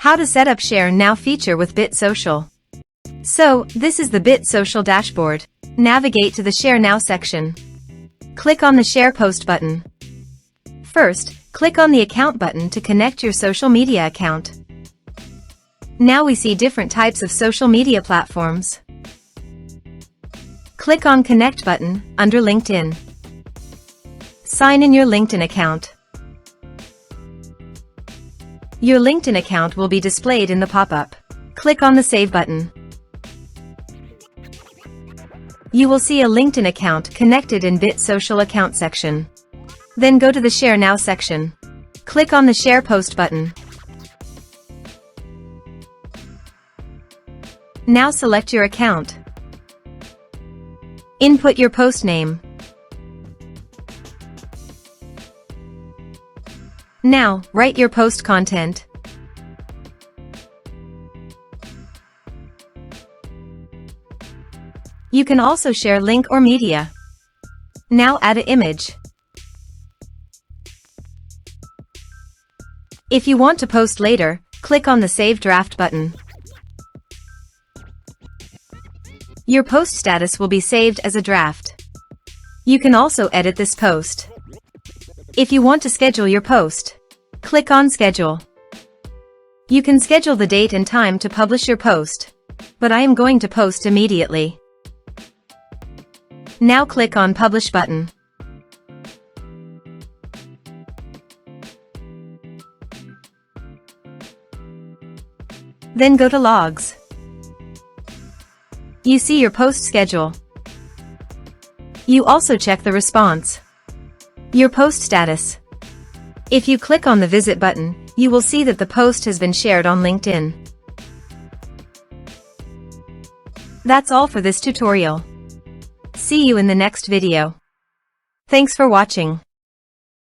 How to set up Share Now feature with BitSocial. So, this is the BitSocial dashboard. Navigate to the Share Now section. Click on the Share Post button. First, click on the Account button to connect your social media account. Now we see different types of social media platforms. Click on Connect button under LinkedIn. Sign in your LinkedIn account. Your LinkedIn account will be displayed in the pop-up. Click on the Save button. You will see a LinkedIn account connected in BitSocial account section. Then go to the Share Now section. Click on the Share Post button. Now select your account. Input your post name. Now, write your post content. You can also share link or media. Now add an image. If you want to post later, click on the Save Draft button. Your post status will be saved as a draft. You can also edit this post. If you want to schedule your post, click on Schedule. You can schedule the date and time to publish your post, but I am going to post immediately. Now click on Publish button. Then go to Logs. You see your post schedule. You also check the response. Your post status. If you click on the Visit button, you will see that the post has been shared on LinkedIn. That's all for this tutorial. See you in the next video. Thanks for watching.